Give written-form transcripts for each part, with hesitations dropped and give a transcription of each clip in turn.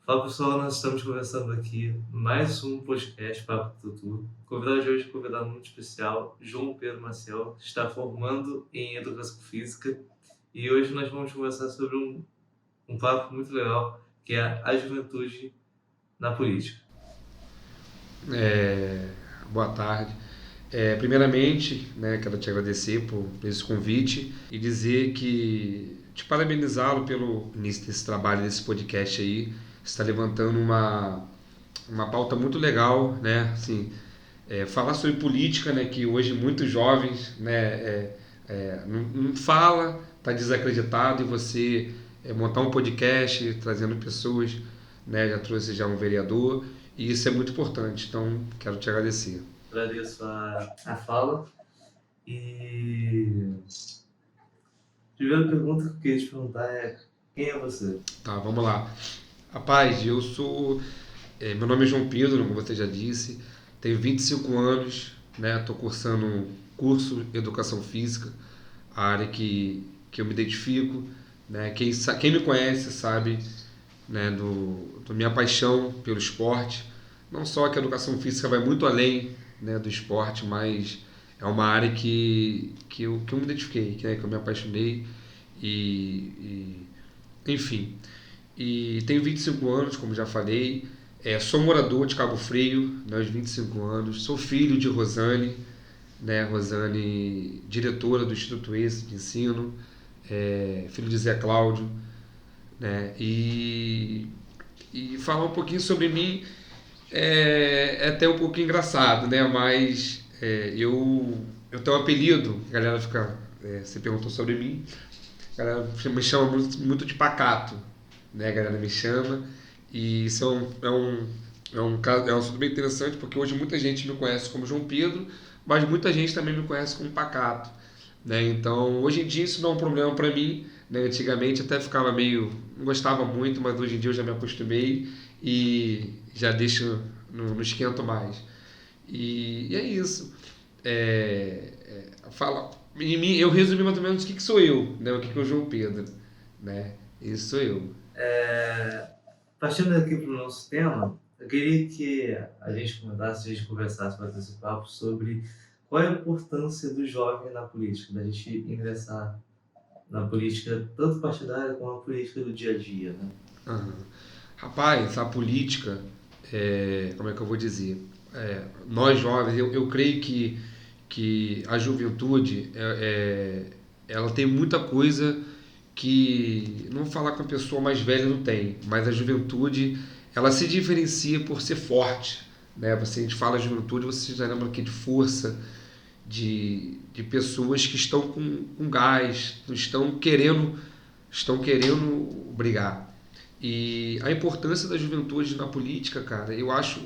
Fala pessoal, nós estamos começando aqui mais um podcast Papo Tutu. O convidado de hoje é um convidado muito especial, João Pedro Maciel, que está formando em Educação Física. E hoje nós vamos conversar sobre um papo muito legal, que é a juventude na política. Boa tarde. Primeiramente, né, quero te agradecer por esse convite e dizer que te parabenizá-lo pelo início desse trabalho, desse podcast aí. Você está levantando uma pauta muito legal, né? Assim, falar sobre política, né, que hoje muitos jovens, né, não fala, está desacreditado, e você montar um podcast trazendo pessoas, né, já trouxe já um vereador, e isso é muito importante, então quero te agradecer. Agradeço a fala. E a primeira pergunta que eu queria te perguntar é: quem é você? Tá, vamos lá. Rapaz, meu nome é João Pedro, como você já disse, tenho 25 anos, né, estou cursando um curso de Educação Física, a área que eu me identifico, né, quem me conhece sabe, né, do minha paixão pelo esporte. Não só que a educação física vai muito além, né, do esporte, mas é uma área que eu me identifiquei, né, que eu me apaixonei enfim. E tenho 25 anos, como já falei, sou morador de Cabo Frio, né, aos 25 anos, sou filho de Rosane, né, Rosane, diretora do Instituto Esse de Ensino, filho de Zé Cláudio, né, e falar um pouquinho sobre mim é até um pouco engraçado, né? Mas eu tenho um apelido, a galera fica. Você perguntou sobre mim, a galera me chama muito de pacato, né? A galera me chama, e isso é um assunto bem interessante, porque hoje muita gente me conhece como João Pedro, mas muita gente também me conhece como pacato, né? Então, hoje em dia isso não é um problema para mim, né? Antigamente até ficava meio, não gostava muito, mas hoje em dia eu já me acostumei e já deixo, não esquento mais. E é isso. Fala, em mim, eu resumi mais ou menos o que sou eu, né? O que é o João Pedro, né? Isso sou eu. Partindo aqui para o nosso tema, eu queria que a gente conversasse, batesse esse papo sobre qual é a importância do jovem na política, da gente ingressar na política, tanto partidária como a política do dia a dia, né? Aham. Rapaz, a política, como é que eu vou dizer? Nós jovens, eu creio que a juventude, ela tem muita coisa que, não vou falar que a pessoa mais velha não tem, mas a juventude, ela se diferencia por ser forte, né? A gente fala juventude, você já lembra aqui de força, de pessoas que estão com gás, estão querendo brigar. E a importância da juventude na política, cara, eu acho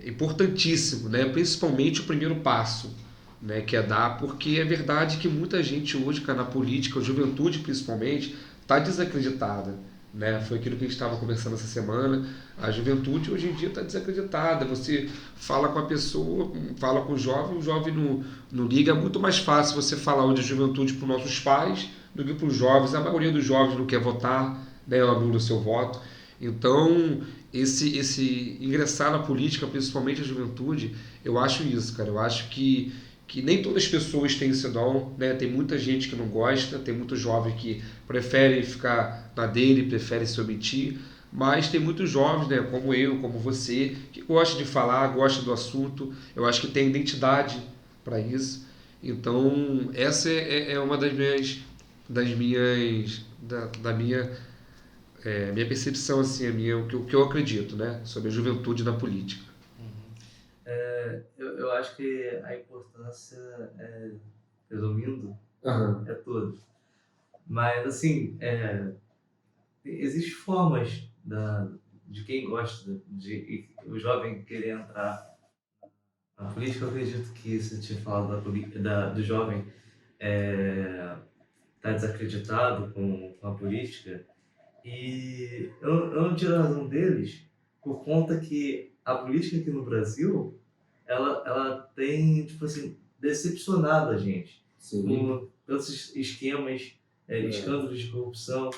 importantíssimo, né? Principalmente o primeiro passo, né? Que é dar, porque é verdade que muita gente hoje, cara, na política, a juventude principalmente, está desacreditada, né? Foi aquilo que a gente estava conversando essa semana. A juventude hoje em dia está desacreditada. Você fala com a pessoa, fala com o jovem não liga. É muito mais fácil você falar hoje de juventude para os nossos pais do que para os jovens. A maioria dos jovens não quer votar, né? Anula o seu voto. Então, esse ingressar na política, principalmente a juventude, eu acho isso, cara. Eu acho que nem todas as pessoas têm esse dom, né? Tem muita gente que não gosta, tem muito jovem que prefere ficar na dele, prefere se omitir, mas tem muitos jovens, né, como eu, como você, que gosta de falar, gosta do assunto. Eu acho que tem identidade para isso. Então, essa é uma da minha percepção, assim, o que eu acredito, né, sobre a juventude na política. Uhum. Eu acho que a importância, resumindo, Aham. é toda. Mas, assim, existem formas de quem gosta, de o jovem querer entrar na política. Eu acredito que você tinha falado do jovem tá desacreditado com a política, e eu não tiro a razão deles por conta que a política aqui no Brasil, ela tem, tipo assim, decepcionado a gente Sim. com tantos esquemas, escândalos de corrupção.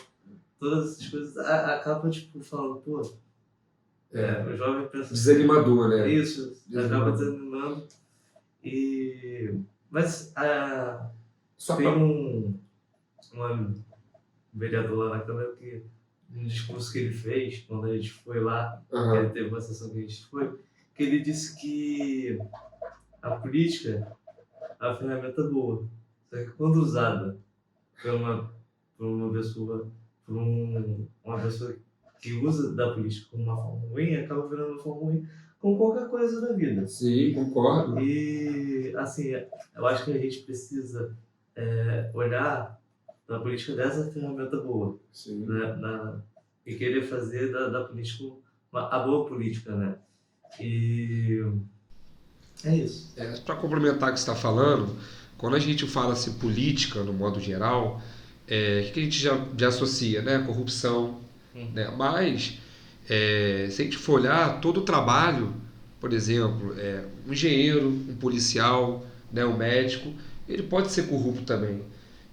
todas essas coisas, acaba, tipo, falando, pô, o jovem pensa... Desanimador, né? Isso, acaba Desanimador. desanimando. Mas Só tem pra... um vereador lá na Câmara que, um discurso que ele fez, quando a gente foi lá, que ele teve uma sessão que a gente foi, que ele disse que a política é uma ferramenta boa, só que quando usada por uma pessoa, uma pessoa que usa da política como uma forma ruim, acaba virando uma forma ruim com qualquer coisa da vida. Sim, concordo. E, assim, eu acho que a gente precisa olhar da política dessa ferramenta boa. Sim. Né? E querer fazer da política a boa política, né? E é isso. Para complementar o que você está falando, quando a gente fala assim, política, no modo geral, o que a gente já associa? Né? Corrupção. Né? Mas, se a gente for olhar todo o trabalho, por exemplo, um engenheiro, um policial, né? Um médico, ele pode ser corrupto também.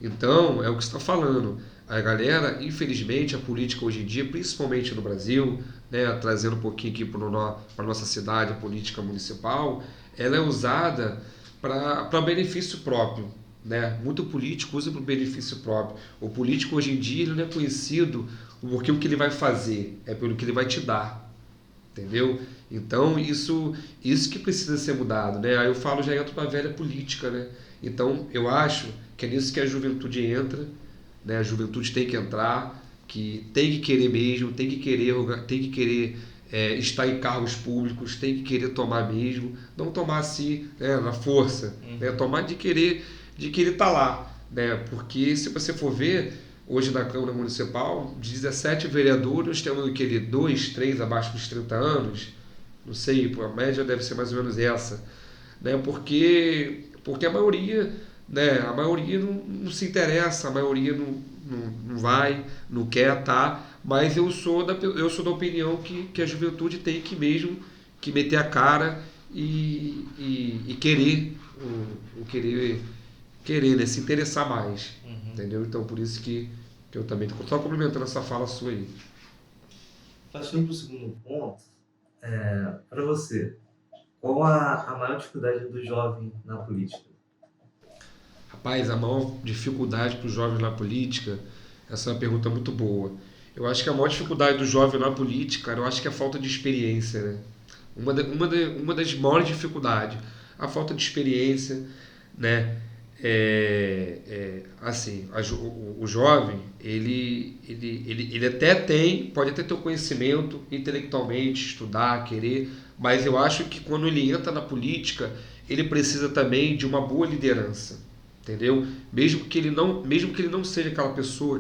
Então, é o que você está falando. A galera, infelizmente, a política hoje em dia, principalmente no Brasil, né, trazendo um pouquinho aqui para a nossa cidade, a política municipal, ela é usada para benefício próprio. Né? Muito político usa para o benefício próprio. O político hoje em dia ele não é conhecido porque o que ele vai fazer, é pelo que ele vai te dar. Entendeu? Então isso que precisa ser mudado. Né? Aí eu falo, já entro para a velha política. Né? Então eu acho que é nisso que a juventude entra. Né? A juventude tem que entrar, que tem que querer mesmo, tem que querer estar em cargos públicos, tem que querer tomar mesmo, não tomar assim, né, na força, né? Tomar de querer estar lá, né? Porque se você for ver, hoje na Câmara Municipal, de 17 vereadores, temos aquele 2, 3 abaixo dos 30 anos, não sei, a média deve ser mais ou menos essa, né? Porque a maioria, né? A maioria não se interessa, a maioria não vai, não quer, tá? Mas eu sou da opinião que a juventude tem que mesmo que meter a cara e querer, querer, né? Se interessar mais, entendeu? Então por isso que eu também estou só complementando essa fala sua aí. Passando para o segundo ponto, para você, qual a maior dificuldade do jovem na política? Rapaz, a maior dificuldade para os jovens na política, essa é uma pergunta muito boa. Eu acho que a maior dificuldade do jovem na política, eu acho que é a falta de experiência, né? Uma das maiores dificuldades, a falta de experiência, né? Assim, o jovem, ele até pode até ter o conhecimento intelectualmente, estudar, querer, mas eu acho que quando ele entra na política, ele precisa também de uma boa liderança, entendeu? Mesmo que ele não seja aquela pessoa,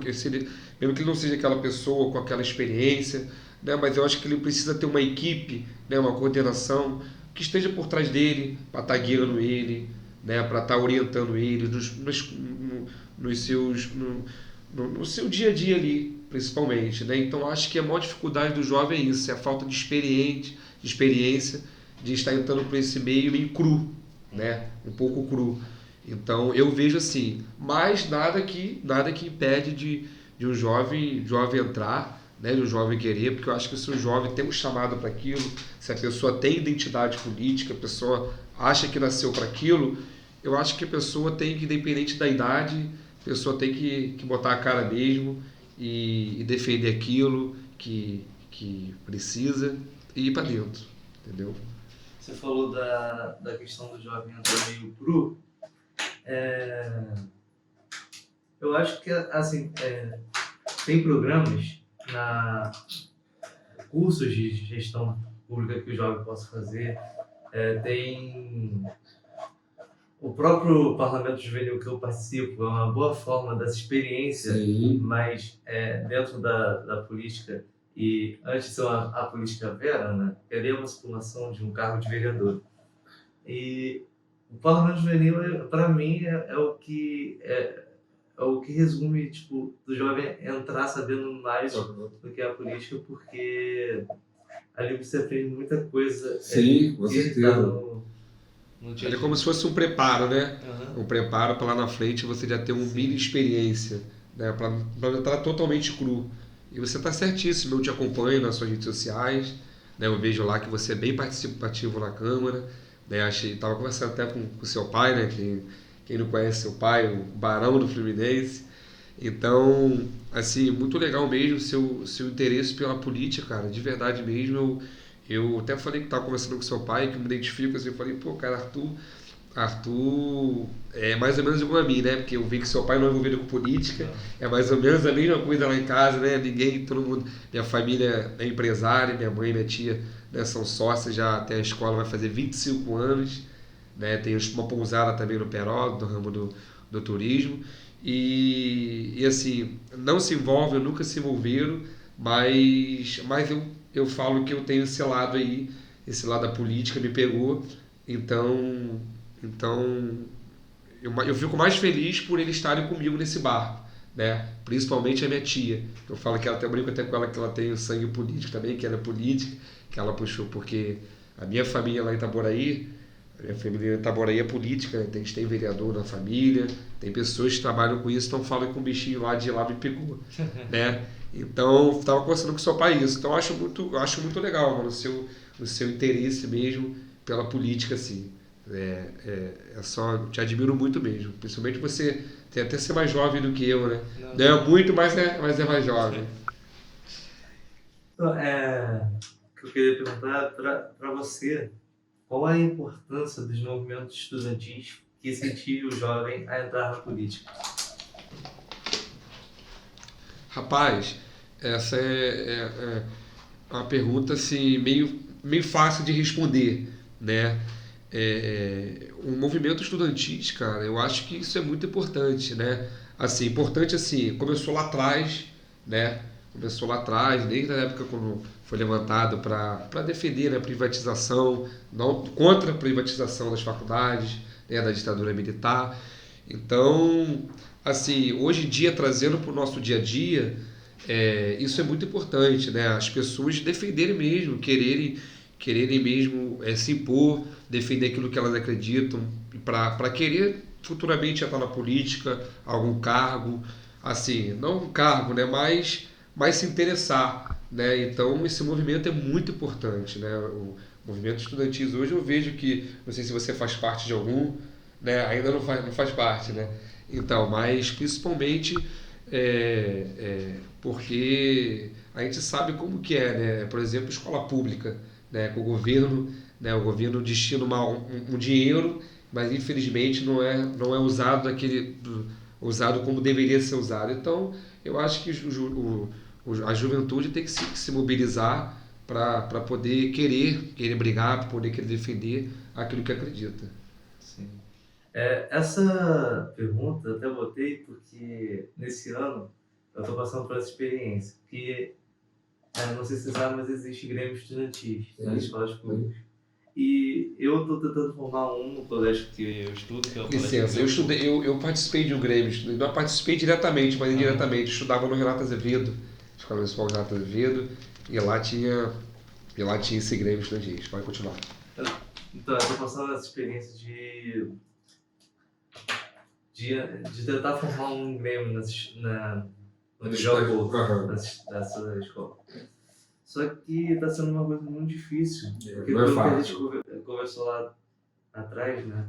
mesmo que ele não seja aquela pessoa com aquela experiência, né? Mas eu acho que ele precisa ter uma equipe, né? Uma coordenação que esteja por trás dele, para estar guiando ele, né? Para estar orientando ele no seu dia a dia ali, principalmente. Né? Então acho que a maior dificuldade do jovem é isso, é a falta de experiência, de estar entrando por esse meio cru, né? Um pouco cru. Então eu vejo assim, mas nada que impede de um jovem entrar, né, de um jovem querer, porque eu acho que se o jovem tem um chamado para aquilo, se a pessoa tem identidade política, a pessoa acha que nasceu para aquilo, eu acho que a pessoa tem que, independente da idade, a pessoa tem que botar a cara mesmo e defender aquilo que precisa e ir para dentro, entendeu? Você falou da questão do jovem entrar meio cru. Eu acho que, assim, tem programas cursos de gestão pública que o jovem possa fazer. Tem o próprio Parlamento Juvenil que eu participo, é uma boa forma dessa experiência, Sim. mas dentro da política, e antes de ser a política vera, né, querer uma simulação de um cargo de vereador. E o Parlamento Juvenil, para mim, é o que resume, tipo, do jovem entrar sabendo mais do que é a política, porque ali você aprende muita coisa. Sim, com certeza. Dia É como se fosse um preparo, né? Uhum. Um preparo para lá na frente você já ter uma mini experiência, né? Para entrar totalmente cru. E você está certíssimo, eu te acompanho nas suas redes sociais, né? Eu vejo lá que você é bem participativo na Câmara, né? Estava conversando até com seu pai, né? Quem não conhece seu pai, o Barão do Fluminense. Então, assim, muito legal mesmo o seu interesse pela política, cara, de verdade mesmo. Eu até falei que estava conversando com seu pai, que me identifico, assim, eu falei, pô, cara, Arthur é mais ou menos igual a mim, né? Porque eu vi que seu pai não é envolvido com política, é mais ou menos a mesma coisa lá em casa, né? Ninguém, todo mundo, minha família é empresária, minha mãe e minha tia, né, são sócias, já até a escola vai fazer 25 anos, né? Tem uma pousada também no Peró, do ramo do turismo, e assim, não se envolvem, nunca se envolveram, mas eu falo que eu tenho esse lado aí, esse lado da política me pegou, então então, eu fico mais feliz por eles estarem comigo nesse barco, né? Principalmente a minha tia. Eu falo que ela até brinco até com ela que ela tem o sangue político também, que ela é política, que ela puxou porque a minha família lá em Itaboraí, a minha família em Itaboraí é política, né? A gente tem vereador na família, tem pessoas que trabalham com isso, então falam que um bichinho lá de lá me pegou, né? Então, estava conversando com seu pai isso. Então, eu acho muito legal, mano, o seu interesse mesmo pela política, assim. É só, te admiro muito mesmo. Principalmente você tem até ser mais jovem do que eu, né? Não é muito, mas é mais jovem. Então, o que eu queria perguntar para você, qual é a importância dos movimentos estudantis que incentivam o jovem a entrar na política? Rapaz, essa é uma pergunta assim, meio fácil de responder, né? O movimento estudantil, cara, eu acho que isso é muito importante, né? Assim, importante assim, começou lá atrás, né? Começou lá atrás, desde a época quando foi levantado para defender a privatização, não, contra a privatização das faculdades, né, da ditadura militar. Então, assim, hoje em dia, trazendo para o nosso dia a dia, isso é muito importante, né? As pessoas defenderem mesmo, quererem mesmo se impor, defender aquilo que elas acreditam, para querer futuramente entrar na política, algum cargo, assim, não um cargo, né? Mas se interessar, né? Então, esse movimento é muito importante, né? O movimento estudantil hoje eu vejo que, não sei se você faz parte de algum, né? Ainda não faz parte, né? Então, mas principalmente porque a gente sabe como que é, né? Por exemplo, escola pública, né? Com o governo destina um dinheiro, mas infelizmente não é usado usado como deveria ser usado. Então, eu acho que a juventude tem que se mobilizar para poder querer brigar, para poder querer defender aquilo que acredita. Sim. Essa pergunta eu até botei porque nesse ano eu estou passando por essa experiência, que não sei se você sabe, mas existe grêmio estudantis nas escolas públicas. E eu estou tentando formar um no colégio que eu estudo, que é o Licença, eu participei de um grêmio, não participei diretamente, mas indiretamente. Estudava no Renato Azevedo, Escola Municipal Renato Azevedo, e lá tinha esse grêmio estudantil. Pode continuar. Então, eu estou passando essa experiência de tentar formar um grêmio no nessa escola. Só que está sendo uma coisa muito difícil, porque pelo que a gente conversou lá atrás, né?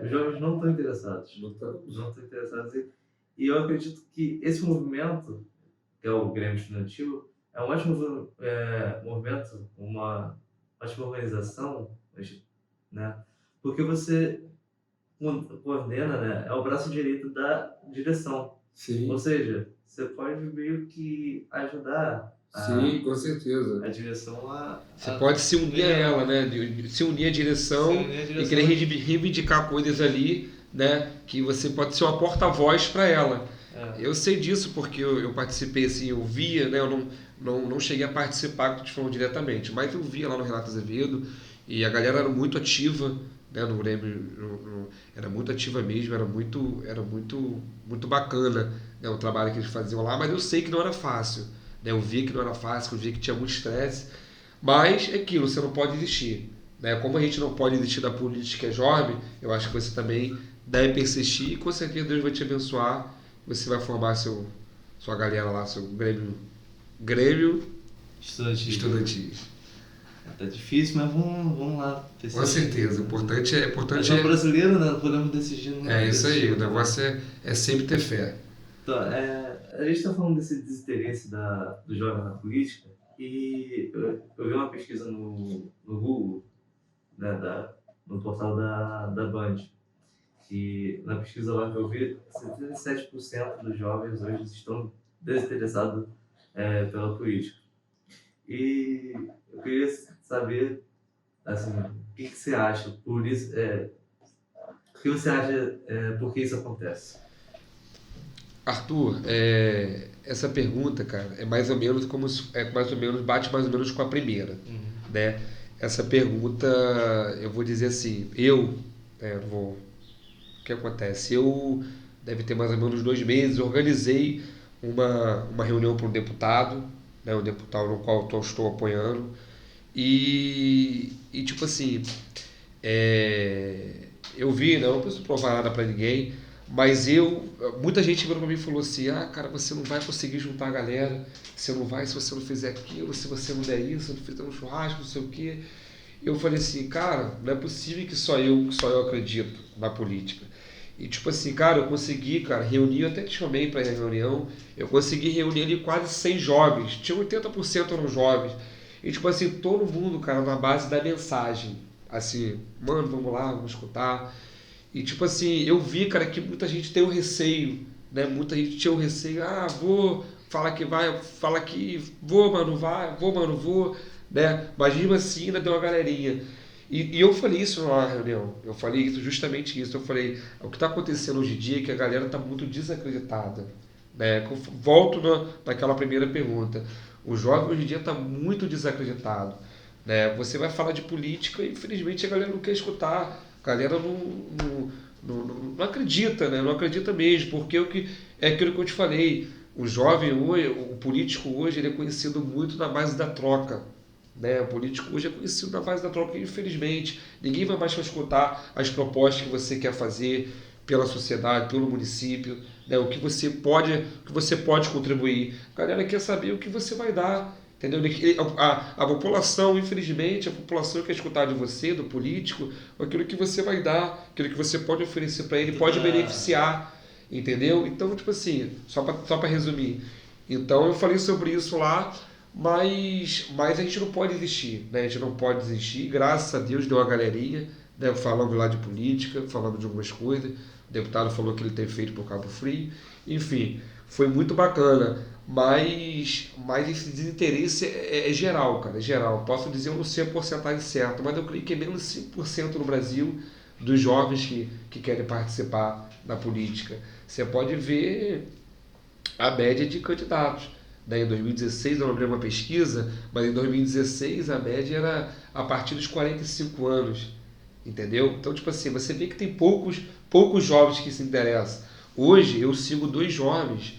Os jovens não estão interessados. Não estão interessados. E eu acredito que esse movimento, que é o Grêmio Estudantil, é um ótimo movimento, uma ótima organização, né? Porque você coordena, né? É o braço direito da direção. Sim. Ou seja, você pode meio que ajudar Sim, com certeza. a direção Você pode se unir a ela, né? Se unir à direção e querer reivindicar coisas ali, né? Que você pode ser uma porta-voz para ela. Eu sei disso porque eu participei, assim, eu via, né? Eu não cheguei a participar de forma diretamente, mas eu via lá no Renato Azevedo e a galera era muito ativa, né? No Grêmio, era muito ativa mesmo, era muito bacana, né? O trabalho que eles faziam lá, mas eu sei que não era fácil. Eu via que não era fácil, eu via que tinha muito estresse, mas é aquilo, você não pode desistir. Né? Como a gente não pode desistir da política jovem, eu acho que você também deve persistir e com certeza Deus vai te abençoar, você vai formar sua galera lá, seu Grêmio Estudantil. Estudantil. Tá difícil, mas vamos lá. Com certeza, o importante é, Mas é um brasileiro, né? Não podemos decidir. é isso aí, o né? negócio é sempre ter fé. Então, a gente está falando desse desinteresse do jovem na política e eu vi uma pesquisa no Google, né, no portal da Band, que na pesquisa lá que eu vi, 77% dos jovens hoje estão desinteressados pela política. E eu queria saber, assim, o que você acha por isso, o que você acha por que isso acontece? Arthur, essa pergunta, cara, é mais ou menos como mais ou menos bate mais ou menos com a primeira, né? Essa pergunta, eu vou dizer assim, o que acontece? Eu deve ter mais ou menos 2 meses, organizei uma reunião para um deputado, né? Um deputado no qual eu estou apoiando e tipo assim, eu vi, não preciso provar nada para ninguém, mas muita gente virou para mim e falou assim: ah, cara, você não vai conseguir juntar a galera, você não vai se você não fizer aquilo, se você não der isso, se não fizer um churrasco, não sei o quê. Eu falei assim, cara, não é possível que só eu acredito na política. E tipo assim, cara, eu consegui, cara, reunir, eu até te chamei para ir na reunião, eu consegui reunir ali quase 100 jovens, tinha 80% eram jovens. E tipo assim, todo mundo, cara, na base da mensagem. Assim, mano, vamos lá, vamos escutar. E tipo assim, eu vi, cara, que muita gente tem o receio, né? Muita gente tinha o receio, vou, fala que vai, fala que vou, mano, vai, vou, mano, vou, né? Mas mesmo assim ainda deu uma galerinha. E eu falei isso na reunião, eu falei isso, justamente isso, eu falei, o que está acontecendo hoje em dia é que a galera está muito desacreditada, né? Volto naquela primeira pergunta, o jovem hoje em dia está muito desacreditado, né? Você vai falar de política e infelizmente a galera não quer escutar, a galera não acredita, né? Não acredita mesmo, porque é aquilo que eu te falei, o jovem hoje, o político hoje, ele é conhecido muito na base da troca, né? O político hoje é conhecido na base da troca, infelizmente. Ninguém vai mais escutar as propostas que você quer fazer pela sociedade, pelo município, né? O que você pode contribuir. A galera quer saber o que você vai dar. Entendeu? A população, infelizmente, a população quer escutar de você, do político, aquilo que você vai dar, aquilo que você pode oferecer para ele, pode beneficiar. Entendeu? Então, tipo assim, só para resumir. Então, eu falei sobre isso lá. Mas a gente não pode desistir, né? A gente não pode desistir. Graças a Deus deu uma galerinha, né? Falando lá de política, falando de algumas coisas. O deputado falou que ele tem feito por Cabo Frio. Enfim, foi muito bacana. Mas esse desinteresse é geral, cara, é geral. Posso dizer, eu não sei a porcentagem certa, mas eu creio que é menos de 5% no Brasil dos jovens que querem participar da política. Você pode ver a média de candidatos. Daí em 2016 eu lembrei uma pesquisa, mas em 2016 a média era a partir dos 45 anos, entendeu? Então, tipo assim, você vê que tem poucos jovens que se interessam. Hoje eu sigo dois jovens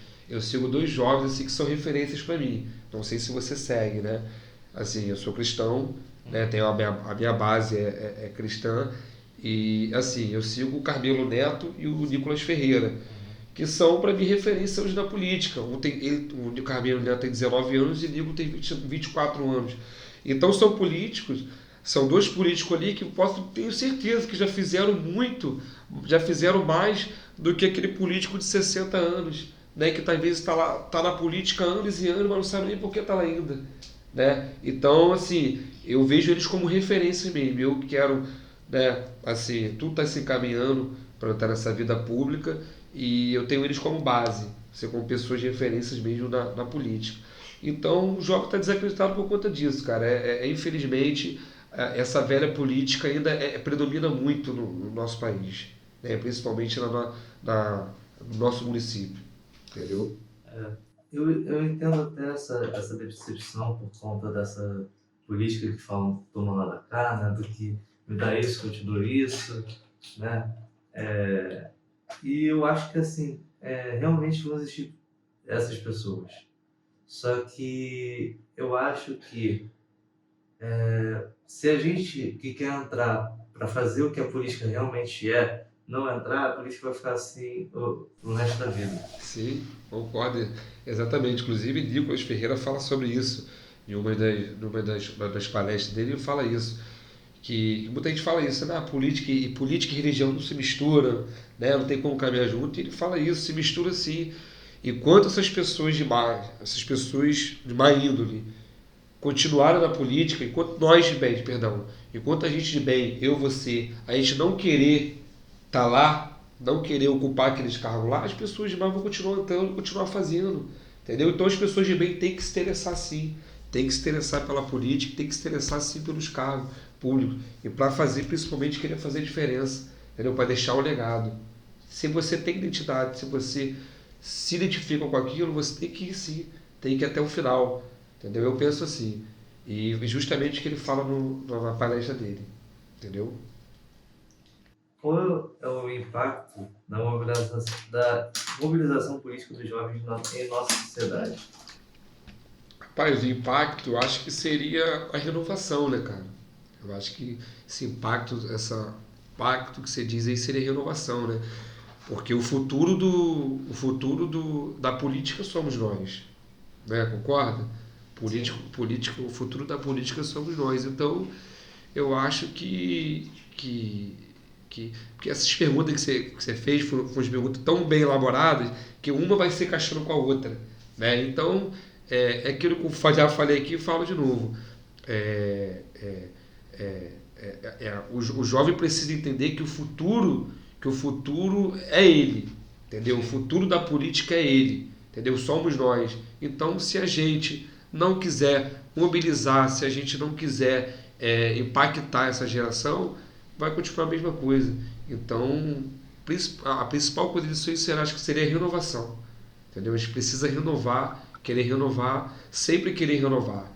assim, que são referências para mim. Não sei se você segue, né? Assim, eu sou cristão, né? Tenho a minha base é cristã, e assim, eu sigo o Carmelo Neto e o Nicolas Ferreira, que são para mim referências hoje na política. O Carmelo Neto tem 19 anos e o Nico tem 24 anos. Então são dois políticos ali que tenho certeza que já fizeram muito, já fizeram mais do que aquele político de 60 anos, né, que talvez está na política há anos e anos, mas não sabe nem por que está lá ainda. Né? Então, assim, eu vejo eles como referência mesmo. Eu quero, né, assim, tudo está se encaminhando para eu estar nessa vida pública e eu tenho eles como base, ser como pessoas de referências mesmo na política. Então o jovem está desacreditado por conta disso, cara. Infelizmente, essa velha política ainda predomina muito no nosso país, né? Principalmente no nosso município. Entendeu? Eu entendo até essa decepção por conta dessa política que falam toma lá da cá, né? Do que me dá isso, que eu te dou isso, né? E eu acho que assim, realmente vão existir essas pessoas. Só que eu acho que se a gente que quer entrar para fazer o que a política realmente é, não entrar, a política vai ficar assim o resto da vida. Sim, concordo exatamente. Inclusive, Nicolas Ferreira fala sobre isso. Em uma das palestras dele, ele fala isso. Que muita gente fala isso, né? Política e religião não se misturam, né? Não tem como caminhar junto. E ele fala isso, se mistura sim. Enquanto essas pessoas de má índole continuarem na política, enquanto nós de bem, perdão, enquanto a gente de bem, eu, você, a gente não querer estar lá, não querer ocupar aqueles cargos lá, as pessoas de mal vão continuar entrando, continuar fazendo, entendeu? Então as pessoas de bem têm que se interessar sim, têm que se interessar pela política, têm que se interessar sim pelos cargos públicos e para fazer, principalmente, querer fazer diferença, entendeu? Para deixar um legado. Se você tem identidade, se você se identifica com aquilo, você tem que ir sim, tem que ir até o final, entendeu? Eu penso assim, e justamente o que ele fala na palestra dele, entendeu? Qual é o impacto da mobilização política dos jovens em nossa sociedade? Rapaz, o impacto, eu acho que seria a renovação, né, cara? Eu acho que esse impacto que você diz aí seria a renovação, né? Porque da política somos nós, né? Concorda? Sim. O futuro da política somos nós. Então, eu acho que essas perguntas que você fez foram perguntas tão bem elaboradas que uma vai se encaixando com a outra, né? Então, é aquilo que eu já falei aqui e falo de novo. É, é, o jovem precisa entender que o futuro é ele, entendeu? O futuro da política é ele, entendeu? Somos nós. Então, se a gente não quiser mobilizar, se a gente não quiser impactar essa geração, vai continuar a mesma coisa. Então, a principal coisa disso aí será, acho que seria a renovação, entendeu? A gente precisa renovar, sempre querer renovar,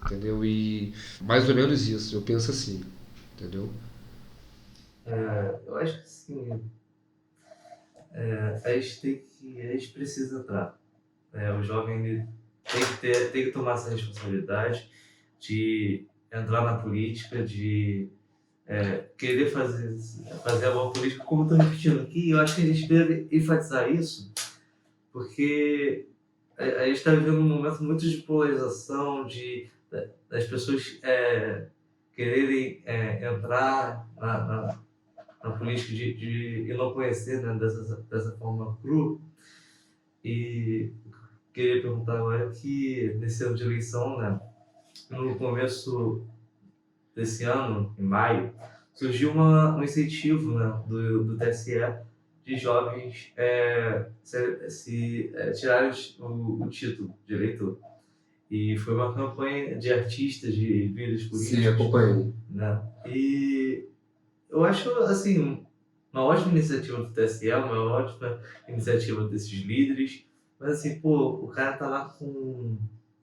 entendeu? E mais ou menos isso, eu penso assim, entendeu? Eu acho que sim. A gente precisa entrar. O jovem ele tem que tomar essa responsabilidade de entrar na política, de querer fazer a boa política, como eu estou repetindo aqui. Eu acho que a gente deve enfatizar isso, porque a gente está vivendo um momento muito de polarização, das pessoas quererem entrar na política e não conhecer, né, dessa forma crua. E queria perguntar agora que nesse ano de eleição, né, no começo desse ano, em maio, surgiu um incentivo, né, do TSE de jovens tirarem o título de eleitor. E foi uma campanha de artistas, de líderes Sim, políticos, acompanhei. né? E eu acho, assim, uma ótima iniciativa do TSE, uma ótima iniciativa desses líderes. Mas, assim, pô, o cara tá lá com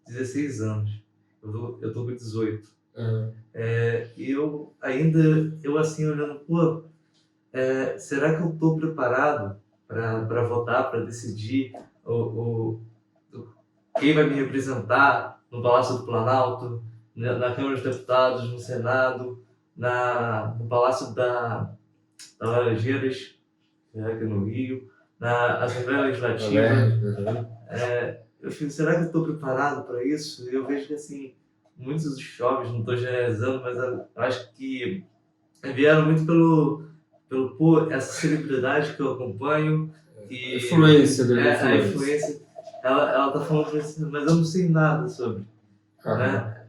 16 anos. Eu tô com 18. E eu assim, olhando, pô, será que eu tô preparado para votar, para decidir quem vai me representar no Palácio do Planalto, na Câmara dos Deputados, no Senado, no Palácio das Laranjeiras, aqui no Rio, na Assembleia Legislativa. Eu fico, será que eu estou preparado para isso? Eu vejo que, assim, muitos dos jovens, não estou generalizando, mas eu acho que vieram muito pelo essa celebridade que eu acompanho. E Influência, né? a influência, ela tá falando pra isso, mas eu não sei nada sobre, né?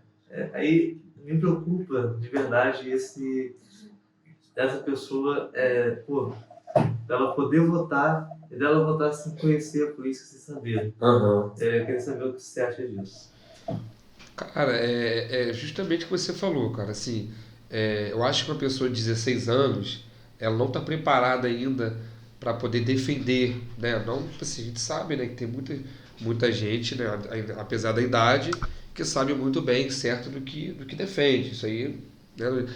Aí me preocupa de verdade essa pessoa, ela poder votar e dela votar sem conhecer a polícia, sem saber. Eu queria saber o que você acha disso. Cara, é justamente o que você falou, cara. Assim, eu acho que uma pessoa de 16 anos, ela não está preparada ainda para poder defender, né? Não, assim, a gente sabe, né, que tem muita gente, né, apesar da idade, que sabe muito bem, certo, do que defende. Isso aí, né?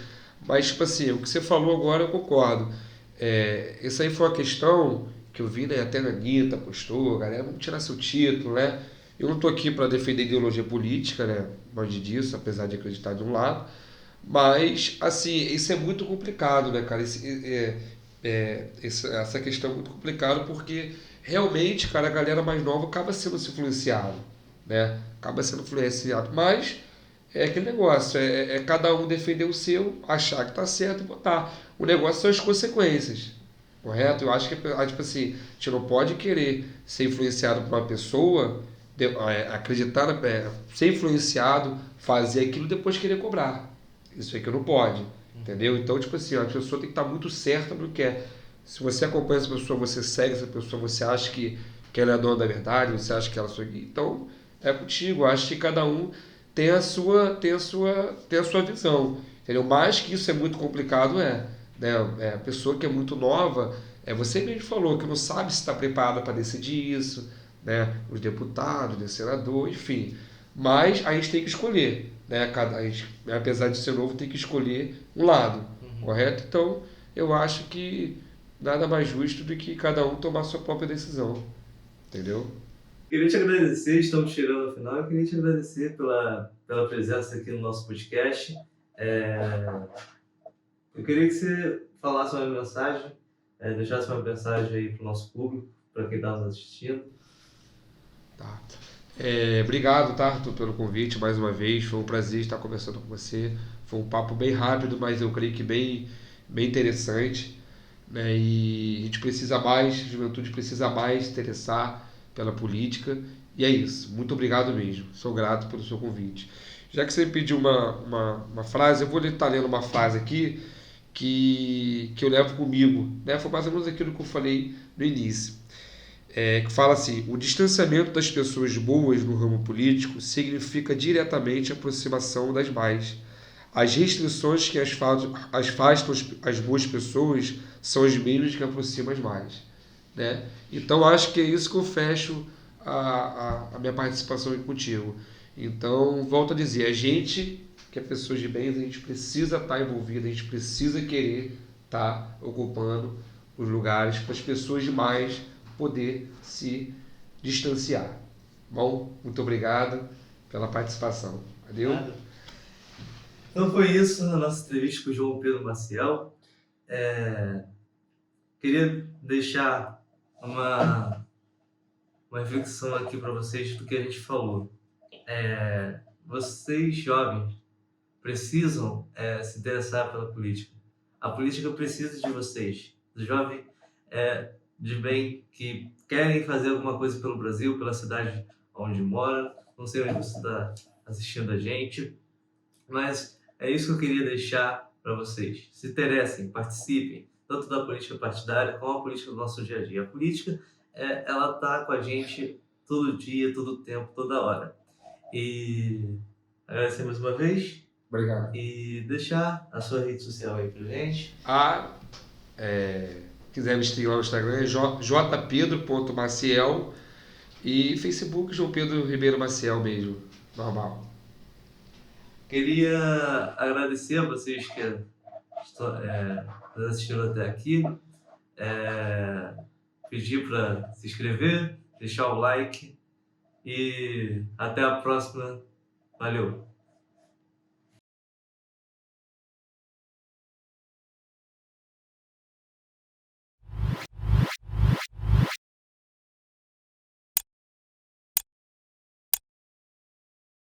Mas, tipo assim, o que você falou agora eu concordo. Essa aí foi uma questão que eu vi, né, até na Anitta postou, galera, vamos tirar seu título, né? Eu não estou aqui para defender ideologia política, né? Longe disso, apesar de acreditar de um lado. Mas, assim, isso é muito complicado, né, cara? essa questão é muito complicada porque realmente, cara, a galera mais nova acaba sendo se influenciado, né? Acaba sendo influenciado, mas é aquele negócio, é cada um defender o seu, achar que tá certo e botar. O negócio são as consequências, correto? Eu acho que, tipo assim, a gente não pode querer ser influenciado por uma pessoa, acreditar, ser influenciado, fazer aquilo e depois querer cobrar. Isso aí que não pode, entendeu? Então, tipo assim, a pessoa tem que estar muito certa do que é. Se você acompanha essa pessoa, você segue essa pessoa, você acha que ela é dona da verdade, você acha que ela é sua guia. Então, é contigo. Eu acho que cada um tem a sua visão, entendeu? Mais que isso é muito complicado, né? A pessoa que é muito nova, você mesmo falou que não sabe se está preparada para decidir isso, né? Os deputados, o senador, enfim. Mas a gente tem que escolher, né? A gente, apesar de ser novo, tem que escolher um lado, correto? Então, eu acho que nada mais justo do que cada um tomar sua própria decisão, entendeu? Queria te agradecer, estamos chegando ao final. Eu queria te agradecer pela presença aqui no nosso podcast. Eu queria que você falasse uma mensagem, deixasse uma mensagem aí para o nosso público, para quem está nos assistindo. Tá. Obrigado, tá, Arthur, pelo convite mais uma vez. Foi um prazer estar conversando com você. Foi um papo bem rápido, mas eu creio que bem interessante, né? E a gente precisa mais, a juventude precisa mais se interessar pela política. E é isso. Muito obrigado mesmo. Sou grato pelo seu convite. Já que você me pediu uma frase, eu vou estar lendo uma frase aqui que eu levo comigo, né? Foi mais ou menos aquilo que eu falei no início. Que fala assim: o distanciamento das pessoas boas no ramo político significa diretamente a aproximação das mais. As restrições que afastam as boas pessoas são as mesmas que aproximam as mais. Né? Então acho que é isso que eu fecho a minha participação aqui contigo. Então, volto a dizer, a gente, que é pessoas de bem, a gente precisa estar envolvido, a gente precisa querer estar ocupando os lugares para as pessoas demais poder se distanciar. Bom, muito obrigado pela participação. Valeu? Nada. Então foi isso na nossa entrevista com o João Pedro Maciel. Queria deixar uma reflexão aqui para vocês do que a gente falou. Vocês, jovens, precisam se interessar pela política. A política precisa de vocês, do jovem de bem que querem fazer alguma coisa pelo Brasil, pela cidade onde mora. Não sei onde você está assistindo a gente, mas é isso que eu queria deixar para vocês. Se interessem, participem, tanto da política partidária como a política do nosso dia a dia. A política, ela está com a gente todo dia, todo tempo, toda hora. E agradecer mais uma vez. Obrigado. E deixar a sua rede social aí pra gente. Quiser me seguir lá no Instagram, é jpedro.maciel e Facebook João Pedro Ribeiro Maciel mesmo, normal. Queria agradecer a vocês que assistiram até aqui. Pedir para se inscrever, deixar o like e até a próxima. Valeu!